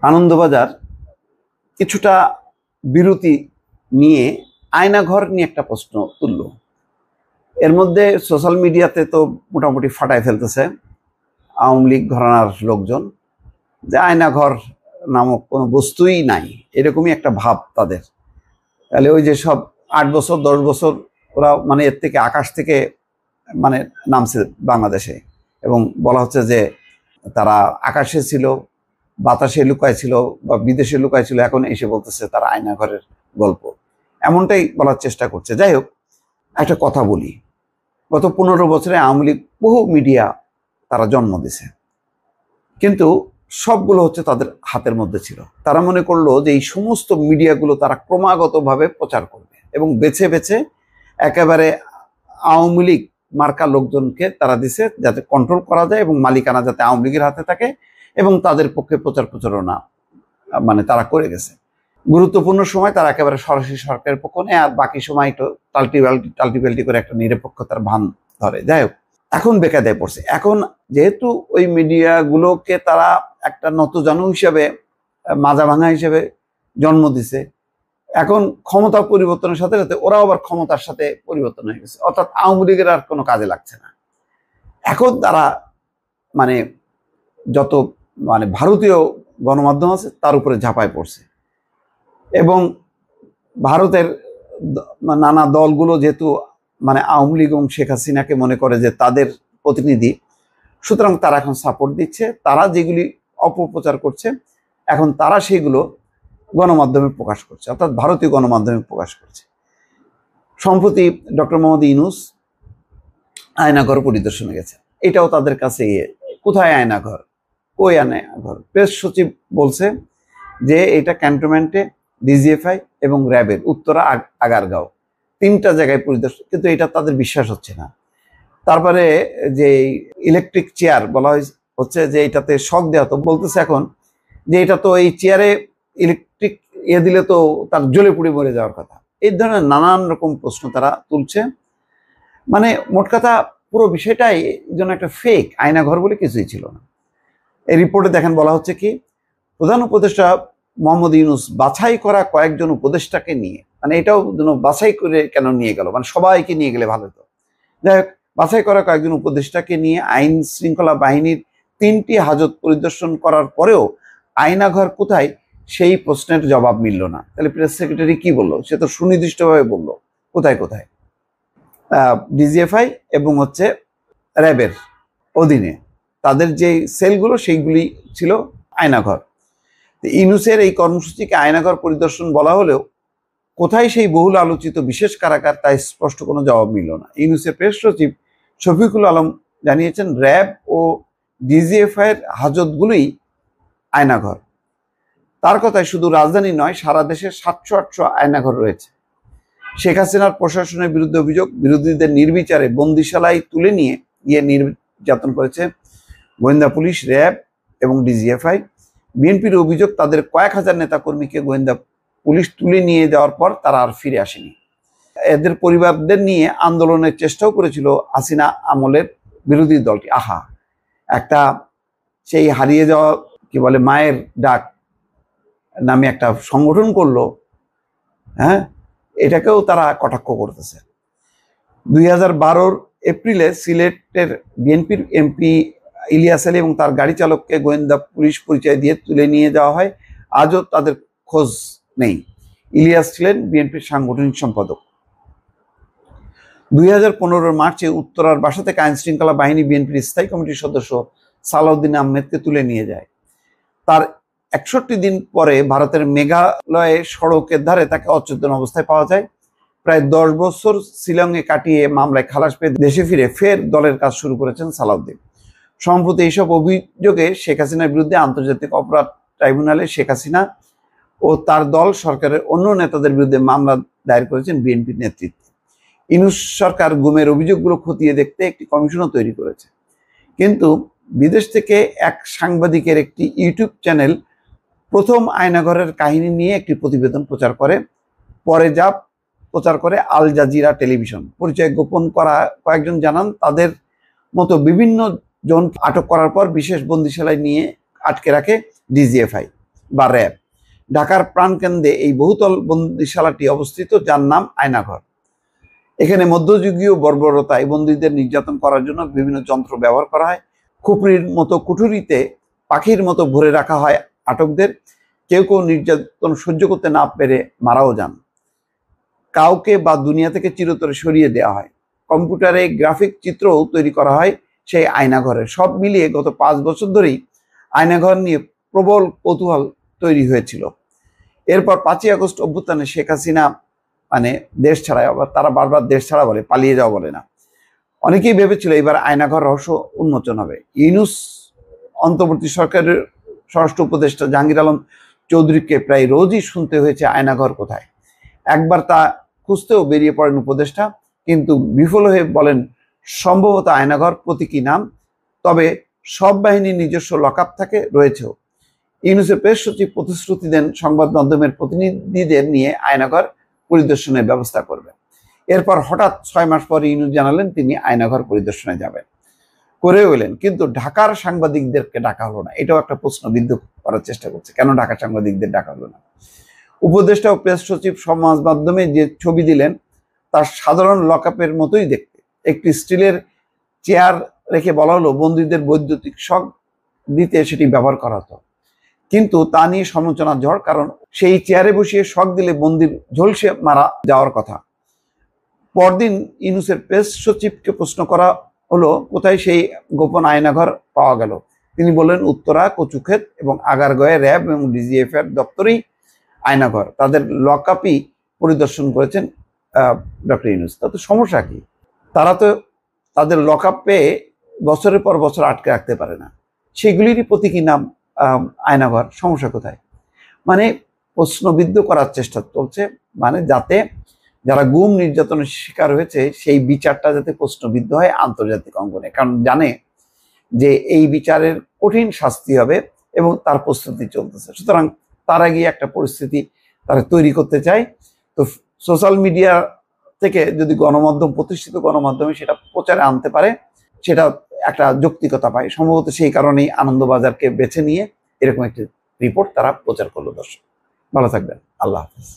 আনন্দবাজার কিছুটা বিরতি নিয়ে আয়নাঘর নিয়ে একটা প্রশ্ন তুলল। এর মধ্যে সোশ্যাল মিডিয়াতে তো মোটামুটি ফাটায় ফেলতেছে আওয়ামী লীগ ঘরানার লোকজন যে আয়নাঘর নামক কোনো বস্তুই নাই, এরকমই একটা ভাব তাদের। তাহলে ওই যে সব 8 বছর 10 বছর ওরা মানে এর থেকে আকাশ থেকে মানে নামছে বাংলাদেশে, এবং বলা হচ্ছে যে তারা আকাশে ছিল, বাতাসে লুকায় ছিল বা বিদেশে লুকায় ছিল, এখন এসে বলতেছে তারা আয়নাঘরের গল্প, এমনটাই বলার চেষ্টা করছে। যাই হোক, একটা কথা বলি, গত 15 বছরে আওয়ামী লীগ বহু মিডিয়া তারা জন্ম দিছে, কিন্তু সবগুলো হচ্ছে তাদের হাতের মধ্যে ছিল। তারা মনে করলো যে এই সমস্ত মিডিয়াগুলো তারা ক্রমাগতভাবে প্রচার করবে এবং বেছে বেছে একেবারে আওয়ামী লীগ মার্কা লোকজনকে তারা দিছে যাতে কন্ট্রোল করা যায় এবং মালিকানা যাতে আওয়ামী লীগের হাতে থাকে, এবং তাদের পক্ষে প্রচার প্রচারণা মানে তারা করে গেছে। গুরুত্বপূর্ণ সময় তারা একেবারে সরাসরি সরকারের পক্ষ নেয়, আর বাকি সময় একটু টাল্টিপাল্টি করে একটা নিরপেক্ষতার ভান ধরে। যাই হোক, এখন বেকায়দায় পড়ছে। এখন যেহেতু ওই মিডিয়াগুলোকে তারা একটা নতজানু হিসেবে, মাজা ভাঙা হিসেবে জন্ম দিছে, এখন ক্ষমতা পরিবর্তনের সাথে সাথে ওরাও আবার ক্ষমতার সাথে পরিবর্তন হয়ে গেছে, অর্থাৎ আওয়ামী লীগের আর কোনো কাজে লাগছে না। এখন তারা মানে যত মানে ভারতীয় গণমাধ্যম আছে তার উপরে ঝাঁপায় পড়ছে, এবং ভারতের নানা দলগুলো যেহেতু মানে আওয়ামী লীগ এবং শেখ হাসিনাকে মনে করে যে তাদের প্রতিনিধি, সুতরাং তারা এখন সাপোর্ট দিচ্ছে। তারা যেগুলি অপপ্রচার করছে এখন তারা সেগুলো গণমাধ্যমে প্রকাশ করছে, অর্থাৎ ভারতীয় গণমাধ্যমে প্রকাশ করছে। সম্প্রতি ডক্টর মোহাম্মদ ইউনূস আয়নাঘর পরিদর্শনে গেছে, এটাও তাদের কাছে কোথায় আয়নাঘর, কই আয়নাঘর? প্রেস সচিব বলছে যে এটা ক্যান্টনমেন্টে ডিজিএফআই এবং র্যাবের উত্তরা আগারগাঁও 3টা জায়গায় পরিদর্শন, কিন্তু এটা তাদের বিশ্বাস হচ্ছে না। তারপরে যে ইলেকট্রিক চেয়ার বলা হচ্ছে যে এটাতে শক দেওয়া, তো বলতেছে এখন যে এটা তো এই চেয়ারে ইলেকট্রিক দিলে তো তার জ্বলে পুড়ে মরে যাওয়ার কথা। এই ধরনের নানান রকম প্রশ্ন তারা তুলছে। মানে মোট কথা পুরো বিষয়টাই যেন একটা ফেক, আয়নাঘর বলে কিছুই ছিল না। এই রিপোর্টে দেখেন বলা হচ্ছে কি, প্রধান উপদেষ্টা মোহাম্মদ ইউনূস বাছাই করা কয়েকজন উপদেষ্টাকে নিয়ে, মানে এটাও যেন বাছাই করে কেন নিয়ে গেল, মানে সবাইকে নিয়ে গেলে ভালো হতো। যাই হোক, বাছাই করা কয়েকজন উপদেষ্টাকে নিয়ে আইন শৃঙ্খলা বাহিনীর 3টি হাজত পরিদর্শন করার পরেও আয়নাঘর কোথায় সেই প্রশ্নের জবাব মিলল না। তাহলে প্রেস সেক্রেটারি কি বললো? সে তো সুনির্দিষ্টভাবে বললো কোথায় কোথায় ডিজিএফআই এবং হচ্ছে র্যাবের অধীনে তাদের যে সেলগুলো সেইগুলি ছিল আয়নাঘর। ইউনূসের এই কর্মসূচিকে আয়নাঘর পরিদর্শন বলা হলেও কোথায় সেই বহুল আলোচিত বিশেষ কারাগার তাই স্পষ্ট কোনো জবাব মিলল না। ইউনূসের প্রেস সচিব শফিকুল আলম জানিয়েছেন র্যাব ও ডিজিএফআই এর হাজতগুলোই আয়নাঘর। তার কথায় শুধু রাজধানী নয়, সারা দেশে 700-800 আয়নাঘর রয়েছে। শেখ হাসিনার প্রশাসনের বিরুদ্ধে অভিযোগ, বিরোধীদের নির্বিচারে বন্দিশালায় তুলে নিয়ে গিয়ে নির্যাতন করেছে গোয়েন্দা পুলিশ, র্যাব এবং ডিজিএফআই। বিএনপির অভিযোগ তাদের কয়েক হাজার নেতাকর্মীকে গোয়েন্দা পুলিশ তুলে নিয়ে যাওয়ার পর তারা আর ফিরে আসেনি। এদের পরিবারদের নিয়ে আন্দোলনের চেষ্টাও করেছিল হাসিনা আমলের বিরোধী দলটি। আহা, একটা সেই হারিয়ে যাওয়া কি বলে মায়ের ডাক নামে একটা সংগঠন করলো, হ্যাঁ, এটাকেও তারা কটাক্ষ করতেছে। 2012 এপ্রিলে সিলেটের বিএনপির এমপি ইলিয়াস আলী এবং তার গাড়ি চালককে গোয়েন্দা পুলিশ পরিচয় দিয়ে তুলে নিয়ে যাওয়া হয়। আজও তাদের খোঁজ নেই। ইলিয়াস ছিলেন বিএনপির সাংগঠনিক সম্পাদক। 2015 মার্চে উত্তরার বাসা থেকে আইন শৃঙ্খলা বাহিনী বিএনপির স্থায়ী কমিটির সদস্য সালাউদ্দিন আহমেদকে তুলে নিয়ে যায়। তার 61 দিন পরে ভারতের মেঘালয়ে সড়কের ধারে তাকে অচেতন অবস্থায় পাওয়া যায়। প্রায় 10 বছর শিলংয়ে কাটিয়ে মামলায় খালাস পেয়ে দেশে ফিরে ফের দলের কাজ শুরু করেছেন সালাউদ্দিন। সম্প্রতি এইসব অভিযোগে শেখ হাসিনার বিরুদ্ধে আন্তর্জাতিক অপরাধ ট্রাইব্যুনালে শেখ হাসিনা ও তার দল সরকারের অন্য নেতাদের বিরুদ্ধে মামলা দায়ের করেছেন বিএনপির নেতৃত্বে। ইউনূস সরকার গুমের অভিযোগগুলো খতিয়ে দেখতে একটি কমিশনও তৈরি করেছে, কিন্তু বিদেশ থেকে এক সাংবাদিকের একটি ইউটিউব চ্যানেল প্রথম আয়নাঘরের কাহিনী নিয়ে একটি প্রতিবেদন প্রচার করে। পরে যা প্রচার করে আল জাজিরা টেলিভিশন। পরিচয় গোপন করা কয়েকজন জানান তাদের মতো বিভিন্ন জন আটক করার পর বিশেষ বন্দিশালায় নিয়ে আটকে রাখে ডিজিএফআই। বা র্যাব। ঢাকার প্রাণকেন্দ্রে এই বহুতল বন্দিশালাটি অবস্থিত, যার নাম আয়নাঘর। এখানে মধ্যযুগীয় বর্বরতায় বন্দীদের নির্যাতন করার জন্য বিভিন্ন যন্ত্র ব্যবহার করা হয়। খুপড়ির মতো কুঠুরিতে পাখির মতো ভরে রাখা হয় আটকদের। কেউ কেউ নির্যাতন সহ্য করতে না পেরে মারাও যান। কাউকে বা দুনিয়া থেকে চিরতরে সরিয়ে দেওয়া হয়। কম্পিউটারে গ্রাফিক চিত্রও তৈরি করা হয় সেই আয়নাঘরে। সব মিলিয়ে গত 5 বছর ধরেই আয়নাঘর নিয়ে প্রবল কৌতূহল তৈরি হয়েছিল। এরপর 5ই আগস্ট অভ্যুত্থানে শেখ হাসিনা দেশ ছাড়ায়, আবার তারা বারবার দেশ ছাড়া বলে, পালিয়ে যাওয়া বলে না। অনেকেই ভেবেছিল এবার আয়নাঘর রহস্য উন্মোচন হবে। ইউনূস অন্তর্বর্তী সরকারের স্বরাষ্ট্র উপদেষ্টা জাহাঙ্গীর আলম চৌধুরীকে প্রায় রোজই শুনতে হয়েছে আয়নাঘর কোথায়। একবার তা খুঁজতেও বেরিয়ে পড়েন উপদেষ্টা, কিন্তু বিফল হয়ে বলেন সম্ভবত আয়নাঘর প্রতীকী নাম, তবে সব বাহিনীর নিজস্ব লকআপ থাকে, রয়েছেও। ইউনূসের প্রেস সচিব প্রতিশ্রুতি দেন সংবাদ মাধ্যমের প্রতিনিধিদের নিয়ে আয়নাঘর পরিদর্শনের ব্যবস্থা করবেন। এরপর হঠাৎ 6 মাস পর ইউনূস জানালেন তিনি আয়নাঘর পরিদর্শনে যাবেন, করেও এলেন, কিন্তু ঢাকার সাংবাদিকদেরকে ডাকা হলো না। এটাও একটা প্রশ্নবিদ্ধ করার চেষ্টা করছে, কেন ঢাকার সাংবাদিকদের ডাকা হলো না। উপদেষ্টা ও প্রেস সচিব সমাজ মাধ্যমে যে ছবি দিলেন তার সাধারণ লকআপের মতোই দেখতে। একটি স্টিলের চেয়ার রেখে বলা হলো বন্দীদের বৈদ্যুতিক শক দিতে সেটি ব্যবহার করা হতো, কিন্তু তা নিয়ে সমালোচনার ঝড়, কারণ সেই চেয়ারে বসিয়ে শক দিলে বন্দির ঝলসে মারা যাওয়ার কথা। পরদিন ইউনূসের প্রেস সচিবকে প্রশ্ন করা হলো কোথায় সেই গোপন আয়নাঘর পাওয়া গেল। তিনি বললেন উত্তরা, কচুক্ষেত এবং আগারগাঁওয়ে র্যাব এবং ডিজিএফ এর দপ্তরেই আয়নাঘর। তাদের লকআপই পরিদর্শন করেছেন ডক্টর ইউনূস। তাতে সমস্যা কি? তারা তো তাদের লকআপ পেয়ে বছরের পর বছর আটকে রাখতে পারে না, সেগুলিরই প্রতীকী নাম আয়নাঘর। সমস্যা কোথায়? প্রশ্নবিদ্ধ করার চেষ্টা চলছে, যাতে যারা গুম নির্যাতনের শিকার হয়েছে সেই বিচারটা যাতে প্রশ্নবিদ্ধ হয় আন্তর্জাতিক অঙ্গনে, কারণ জানে যে এই বিচারের কঠিন শাস্তি হবে এবং তার প্রস্তুতি চলতেছে। সুতরাং তার আগে একটা পরিস্থিতি তারা তৈরি করতে চায়। তো সোশ্যাল মিডিয়া থেকে যদি গণমাধ্যম, প্রতিষ্ঠিত গণমাধ্যমে সেটা প্রচারে আনতে পারে, সেটা একটা যৌক্তিকতা পায়। সম্ভবত সেই কারণেই আনন্দবাজারকে বেছে নিয়ে এরকম একটি রিপোর্ট তারা প্রচার করলো। দর্শক ভালো থাকবেন, আল্লাহ হাফেজ।